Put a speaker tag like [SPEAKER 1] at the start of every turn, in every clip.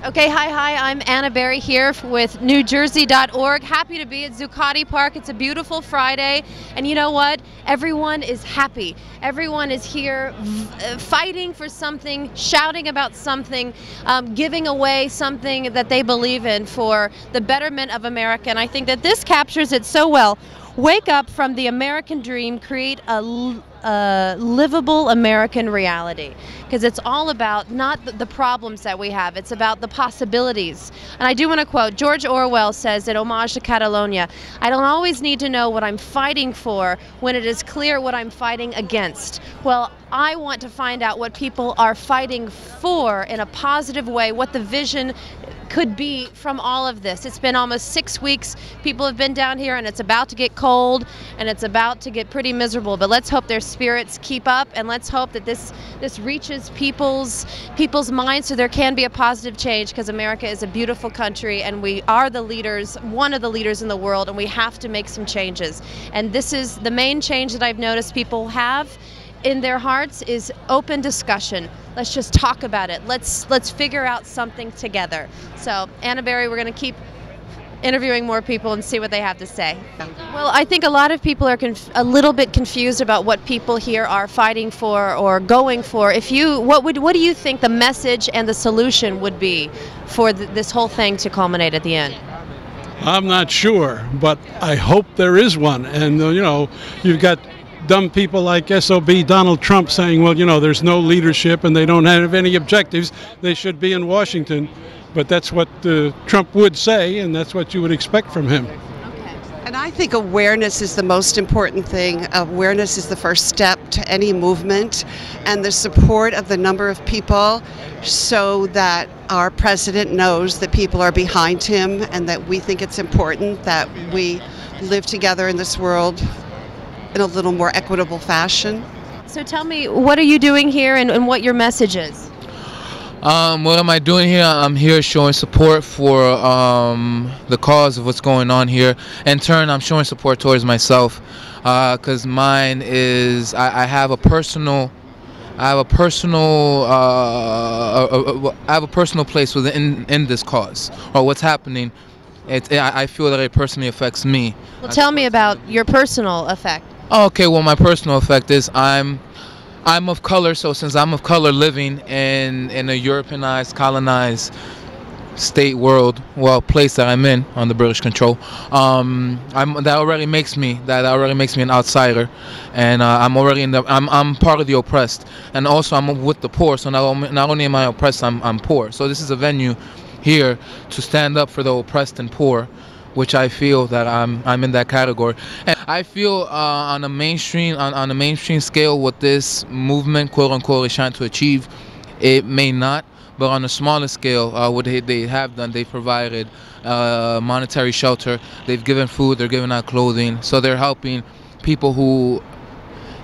[SPEAKER 1] Okay, hi, I'm Anna Berry here with NJ.ORG. Happy to be at Zuccatti Park. It's a beautiful Friday, and you know what? Everyone is happy. Everyone is here fighting for something, shouting about something, giving away something that they believe in for the betterment of America, and I think that this captures it so well. Wake up from the American dream, create a livable American reality, because it's all about not the problems that we have, it's about the possibilities. And I do want to quote, George Orwell says in Homage to Catalonia, "I don't always need to know what I'm fighting for when it is clear what I'm fighting against." Well, I want to find out what people are fighting for in a positive way, what the vision could be from all of this. It's been almost 6 weeks. People have been down here, and it's about to get cold, and it's about to get pretty miserable. But let's hope their spirits keep up, and let's hope that this reaches people's minds, so there can be a positive change. Because America is a beautiful country, and we are the leaders, one of the leaders in the world, and we have to make some changes. And this is the main change that I've noticed people have in their hearts is open discussion. Let's just talk about it. Let's figure out something together. So, Anna Berry, we're going to keep interviewing more people and see what they have to say. Well, I think a lot of people are a little bit confused about what people here are fighting for or going for. What do you think the message and the solution would be for this whole thing to culminate at the end?
[SPEAKER 2] I'm not sure, but I hope there is one. And you've got dumb people like SOB Donald Trump saying, well, there's no leadership and they don't have any objectives. They should be in Washington. But that's what Trump would say, and that's what you would expect from him.
[SPEAKER 3] And I think awareness is the most important thing. Awareness is the first step to any movement, and the support of the number of people so that our president knows that people are behind him and that we think it's important that we live together in this world in a little more equitable fashion.
[SPEAKER 1] So tell me, what are you doing here and what your message is?
[SPEAKER 4] What am I doing here? I'm here showing support for the cause of what's going on here. In turn, I'm showing support towards myself, because mine is I have a personal place within this cause, or what's happening. I feel that it personally affects me.
[SPEAKER 1] Well, tell me about your personal effect.
[SPEAKER 4] Okay, well, my personal effect is I'm of color, so since I'm of color living in a Europeanized, colonized state world, place that I'm in under British control, that already makes me an outsider, and I'm part of the oppressed, and also I'm with the poor. So not only am I oppressed, I'm poor. So this is a venue here to stand up for the oppressed and poor, which I feel that I'm in that category. And I feel on a mainstream scale, what this movement, quote unquote, is trying to achieve, it may not. But on a smaller scale, what they have done, they've provided monetary shelter, they've given food, they're giving out clothing, so they're helping people who,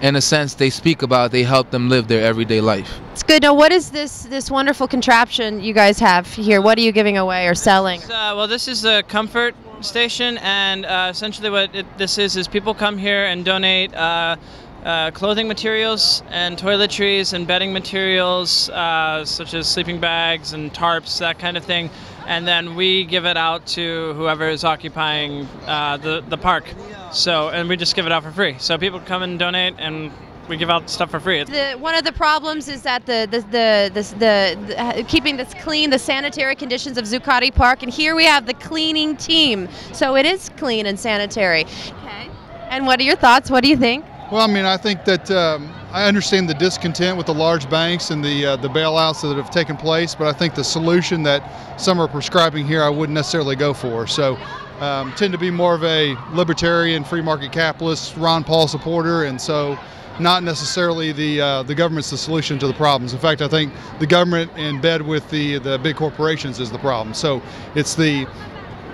[SPEAKER 4] in a sense, they speak about, they help them live their everyday life.
[SPEAKER 1] It's good. Now, what is this wonderful contraption you guys have here? What are you giving away or selling?
[SPEAKER 5] Well, this is a comfort station, and essentially what this is people come here and donate clothing materials and toiletries and bedding materials, such as sleeping bags and tarps, that kind of thing, and then we give it out to whoever is occupying the park. So, and we just give it out for free. So people come and donate, and we give out stuff for free.
[SPEAKER 1] One of the problems is that keeping this clean, the sanitary conditions of Zuccatti Park, and here we have the cleaning team, so it is clean and sanitary. Okay. And what are your thoughts? What do you think?
[SPEAKER 6] Well, I mean, I think that I understand the discontent with the large banks and the bailouts that have taken place, but I think the solution that some are prescribing here I wouldn't necessarily go for. So tend to be more of a libertarian, free market capitalist, Ron Paul supporter, and so not necessarily the government's the solution to the problems. In fact, I think the government in bed with the big corporations is the problem. So it's the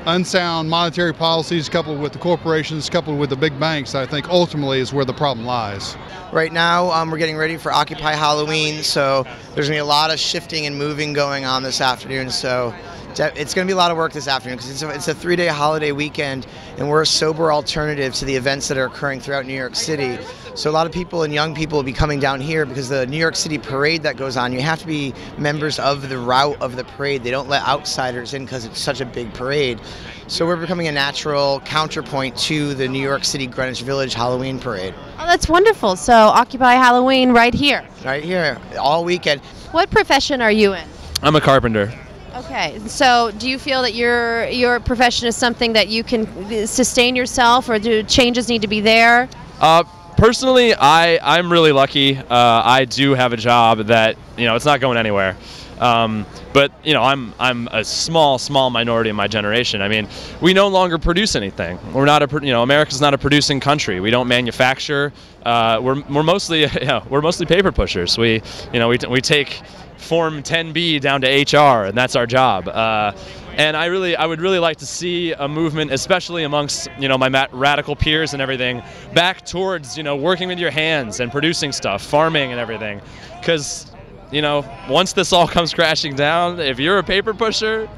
[SPEAKER 6] unsound monetary policies coupled with the corporations, coupled with the big banks, I think ultimately is where the problem lies.
[SPEAKER 7] Right now, we're getting ready for Occupy Halloween, so there's going to be a lot of shifting and moving going on this afternoon. So it's going to be a lot of work this afternoon because it's a 3-day holiday weekend, and we're a sober alternative to the events that are occurring throughout New York City. So a lot of people and young people will be coming down here because the New York City parade that goes on, you have to be members of the route of the parade. They don't let outsiders in because it's such a big parade. So we're becoming a natural counterpoint to the New York City Greenwich Village Halloween parade.
[SPEAKER 1] Oh, that's wonderful. So Occupy Halloween right here.
[SPEAKER 7] Right here, all weekend.
[SPEAKER 1] What profession are you in?
[SPEAKER 8] I'm a carpenter.
[SPEAKER 1] Okay, so do you feel that your profession is something that you can sustain yourself, or do changes need to be there?
[SPEAKER 8] Personally, I'm really lucky. I do have a job that, it's not going anywhere. But I'm a small minority in my generation. I mean, we no longer produce anything. We're not America's not a producing country. We don't manufacture. We're mostly paper pushers. We take Form 10B down to HR, and that's our job. And I would really like to see a movement, especially amongst my radical peers and everything, back towards working with your hands and producing stuff, farming and everything, because once this all comes crashing down, if you're a paper pusher,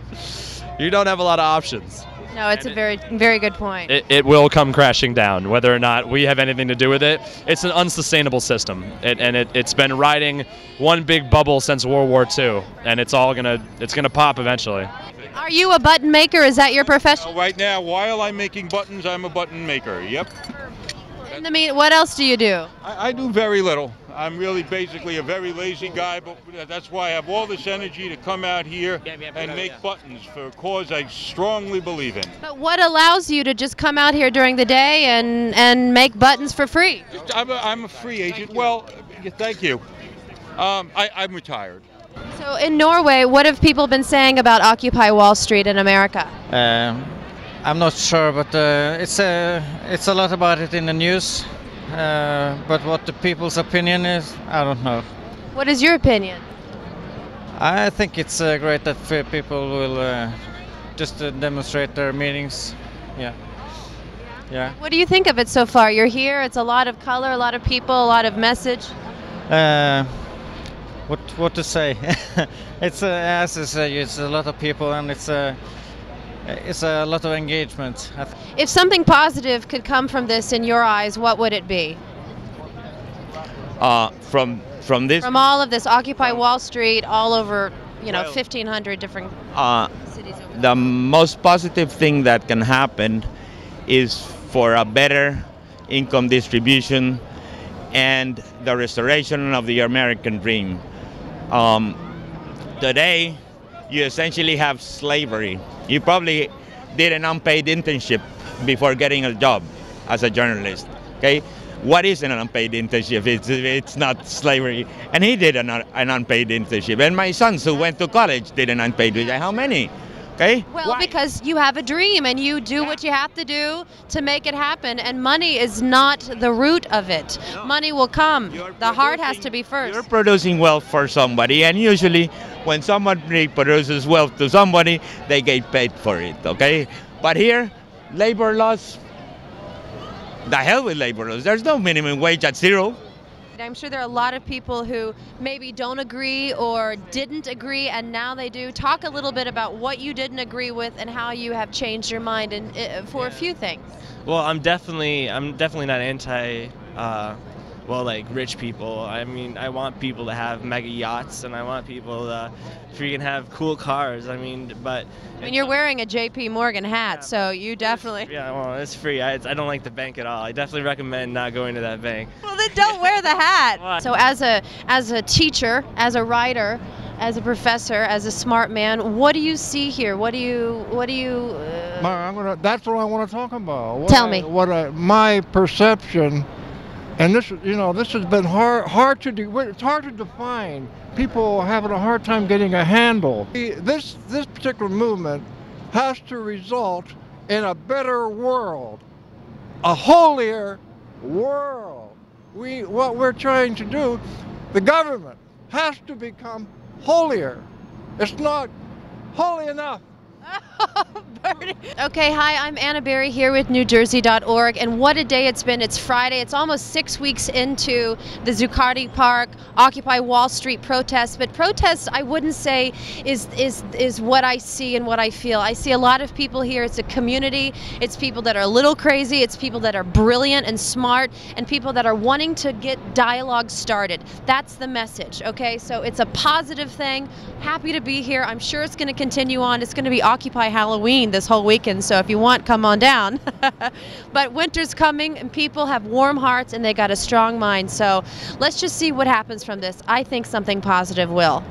[SPEAKER 8] you don't have a lot of options.
[SPEAKER 1] No, it's a very, very good point.
[SPEAKER 8] It will come crashing down, whether or not we have anything to do with it. It's an unsustainable system, and it's been riding one big bubble since World War II, and it's gonna pop eventually.
[SPEAKER 1] Are you a button maker? Is that your profession?
[SPEAKER 9] Right now, while I'm making buttons, I'm a button maker. Yep.
[SPEAKER 1] What else do you do?
[SPEAKER 9] I do very little. I'm really basically a very lazy guy, but that's why I have all this energy to come out here and make buttons for a cause I strongly believe in.
[SPEAKER 1] But what allows you to just come out here during the day and make buttons for free?
[SPEAKER 9] I'm a free agent. Well, thank you. I'm retired.
[SPEAKER 1] So in Norway, what have people been saying about Occupy Wall Street in America?
[SPEAKER 10] I'm not sure, but it's a lot about it in the news. But what the people's opinion is, I don't know.
[SPEAKER 1] What is your opinion?
[SPEAKER 10] I think it's great that people will just demonstrate their meetings. Yeah.
[SPEAKER 1] What do you think of it so far? You're here. It's a lot of color, a lot of people, a lot of message.
[SPEAKER 10] What to say? It's as I say, it's a lot of people, and it's a lot of engagement.
[SPEAKER 1] If something positive could come from this in your eyes, what would it be?
[SPEAKER 11] From this?
[SPEAKER 1] From all of this, Occupy Wall Street, all over, 1,500 different cities.
[SPEAKER 11] The most positive thing that can happen is for a better income distribution and the restoration of the American dream. Today, you essentially have slavery. You probably did an unpaid internship before getting a job as a journalist. Okay, what is an unpaid internship? It's not slavery. And he did an unpaid internship. And my sons who went to college did an unpaid internship. How many? Okay.
[SPEAKER 1] Well,
[SPEAKER 11] Why?
[SPEAKER 1] because you have a dream and you do what you have to do to make it happen, and money is not the root of it. No. Money will come. The heart has to be first.
[SPEAKER 11] You're producing wealth for somebody, and usually when somebody produces wealth to somebody, they get paid for it, okay? But here, labor laws, the hell with labor laws. There's no minimum wage at zero.
[SPEAKER 1] I'm sure there are a lot of people who maybe don't agree or didn't agree, and now they do. Talk a little bit about what you didn't agree with and how you have changed your mind for a few things.
[SPEAKER 12] Well, I'm definitely not anti like rich people. I mean, I want people to have mega yachts, and I want people to freaking have cool cars. I mean, you're wearing a JP Morgan hat, so you definitely. Yeah, well, it's free. I don't like the bank at all. I definitely recommend not going to that bank.
[SPEAKER 1] Well, then don't wear the hat. So as a teacher, as a writer, as a professor, as a smart man, what do you see here? What do you?
[SPEAKER 13] That's what I want to talk about.
[SPEAKER 1] Tell me.
[SPEAKER 13] My perception. And this has been hard to do. It's hard to define. People having a hard time getting a handle. This particular movement has to result in a better world, a holier world. What we're trying to do, the government has to become holier. It's not holy enough.
[SPEAKER 1] Okay, hi, I'm Anna Berry here with NJ.ORG, and what a day it's been. It's Friday. It's almost 6 weeks into the Zuccatti Park, Occupy Wall Street protests, but protests I wouldn't say is what I see and what I feel. I see a lot of people here. It's a community. It's people that are a little crazy. It's people that are brilliant and smart, and people that are wanting to get dialogue started. That's the message, okay? So it's a positive thing. Happy to be here. I'm sure it's going to continue on. It's going to be Occupy Halloween this whole weekend, so if you want, come on down. But winter's coming, and people have warm hearts, and they got a strong mind, so let's just see what happens from this. I think something positive will.